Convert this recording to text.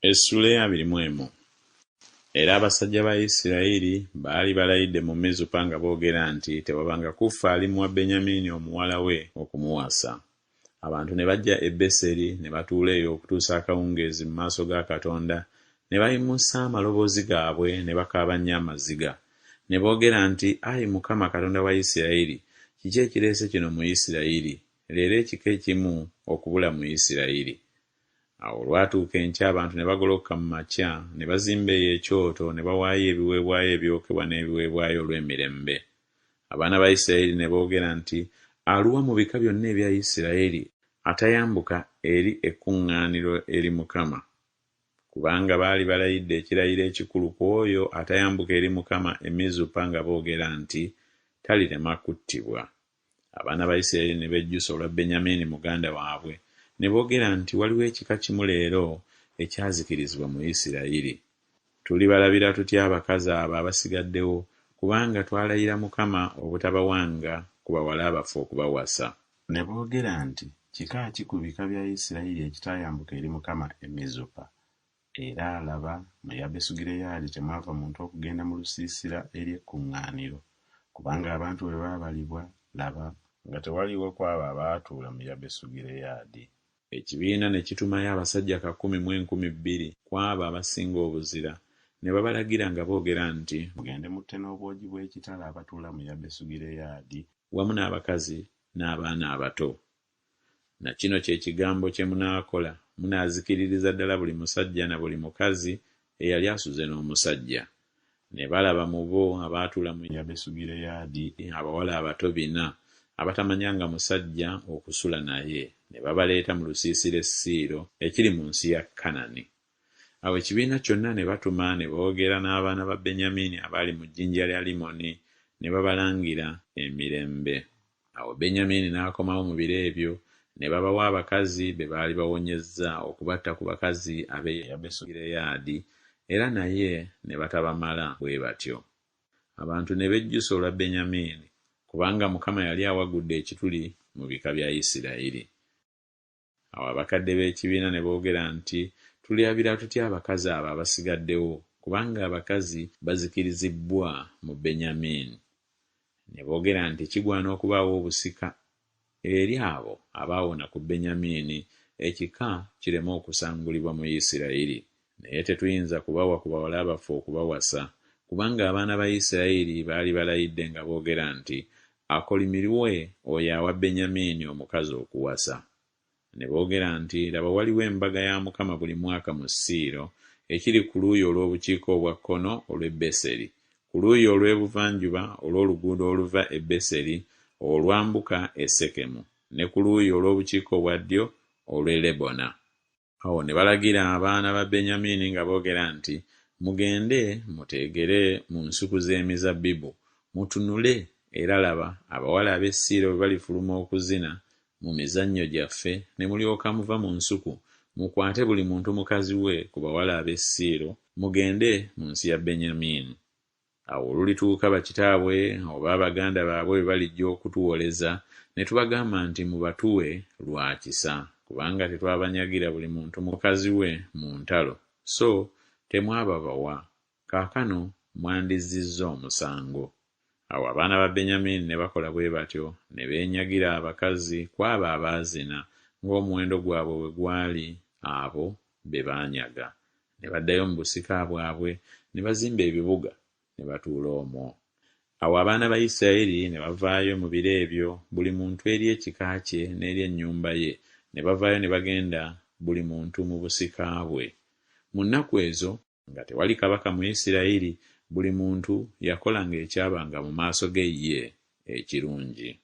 Essula ya 21. Era abasajja ba Isirayiri baali balayidde mu Mizupa nga boogera nti tewabanga kufa alimu wa Benyamini omuwala we okumuwasa. Abantu ne bajja e Beseri ne batuula eyo okutuusa akawungeezi mu maaso ga Katonda, ne bayimusa amaloboozi gaabwe ne bakaaba nnyo amaziga. Ne boogera nti, Ayi Mukama Katonda wa Isirayiri, kiki ekireese kino mu Isirayiri? Leero ekika ekimu okubula mu Isirayiri. Awo olwatuuka enkya abantu ne bagolokoka mu makya ne bazimba eyo ekyoto ne bawaayo ebiweebwayo ebyokebwa n'ebiweebwayo olw'emirembe. Abaana ba Isirayiri ne boogera nti, aluwa mu bika byonna ebya Isirayiri atayambuka eri ekkuŋŋaaniro eri Mukama? Kubanga baali balayidde ekirayiro ekikulu ku oyo atayambuka eri Mukama e Mizupa nga boogera nti talirema kuttibwa. Abaana ba Isirayiri ne bejjusa olwa Benyamini muganda waabwe, ne boogera nti waliwo ekika kimu leero ekyazikirizibwa mu Isirayiri. Tulibalabira tutya abakazi abo abasigaddewo, kubanga twalayira Mukama obutabawanga ku bawala abafu okubawasa. Ne boogera nti kika ki ku bika bya Isirayiri ekitaayambuka eri Mukama e Mizupa? Era laba, mu Yabesugireyaadi temwava muntu okugenda mu lusiisira eri ekkuŋŋaaniro, kubanga abantu bwe baabalibwa, laba nga tewaliwo kwabo abaatuula mu Yabesugireyaadi. Ekibiina ne kitumayo abasajja 120,000 ku abo abasinga obuzira, ne babalagira nga boogera nti, mugende mutte n'obwogi bw'ekitala abatuula mu Yabesugireyaadi wamu n'abakazi n'abaana abato. Na kino kye kigambo kye munaakola: munaazikiririza ddala buli musajja na buli mukazi eyali asuze n'omusajja. Ne balaba mu bo abaatuula mu Yabesugireyaadi abawala abato 4 abatamanyanga musajja okusula naye, ne babaleeta mu lusiisira e Siiro ekiri mu nsi ya Kanani. Awo ekibiina kyonna ne batuma ne boogera n'abaana ba Benyamini abaali mu jjinja lya Limoni, ne babalangira emirembe. Awo Benyamini n'akomawo mu biro ebyo, ne babawa abakazi be baali bawonyezza okubatta ku bakazi ab'e Yabesugireyaadi, era naye ne batabamala bwe batyo. Abantu ne bejjusa olwa Benyamini, kubanga Mukama yali awagudde ekituli mu bika bya Isirayiri. Awo abakadde b'ekibiina ne boogera nti, tulyabira tutya abakazi abo abasigaddewo, kubanga abakazi bazikirizibbwa mu Benyamini. Ne boogera nti kigwana okubaawo obusika eri abo abaawona ku Benyamini, ekika kireme okusangulibwa mu Isirayiri. Naye tetuyinza kubawa ku bawala abafu okubawasa, kubanga abaana ba Isirayiri baali balayidde nga boogera nti, akolimirwe oyo awa Benyamini omukazi okuwasa. Ne boogera nti, laba waliwo embaga ya Mukama buli mwaka mu Siiro, ekiri ku luuyi olw'obukiika obwa kkono olw'e Beseri, ku luuyi olw'ebuvanjuba olw'oluguudo oluva e Beseri olwambuka e Sekemu, ne ku luuyi olw'obukiika obwa ddyo olw'e Lebona. Awo ne balagira abaana ba Benyamini nga boogera nti, mugende muteegere mu nsuku z'emizabbibu, mutunule, era laba abawala ab'e Siiro bwe balifuluma okuzina mu mizannyo gyaffe, ne mulyoka muva mu nsuku, mukwate buli muntu mukazi we ku bawala ab'e Siiro, mugende mu nsi ya Benyamini. Awo olulituuka bakitaabwe oba baganda baabwe bwe balijja okutuwoleza, ne tubagamba nti mubatuwe lwa kisa, kubanga tetwabanyagira buli muntu mukazi we mu ntalo, so temwababawa. Kaakano mwandizizza omusango. Awo abaana ba Benyamini ne bakola bwe batyo, ne beenyagira abakazi ku abo abaazina ng'omuwendo gwabwe bwe gwali abo be baanyaga. Ne baddayo mu busika bwabwe, ne bazimba ebibuga, ne batuula omwo. Awo abaana ba Isirayiri ne bavaayo mu biro ebyo, buli muntu eri ekika kye n'eri ennyumba ye, ne bavaayo ne bagenda buli muntu mu busika bwe. Mu nnaku ezo nga tewali kabaka mu Isirayiri, buli muntu yakolanga ekyabanga mu maaso ge ye ekirungi.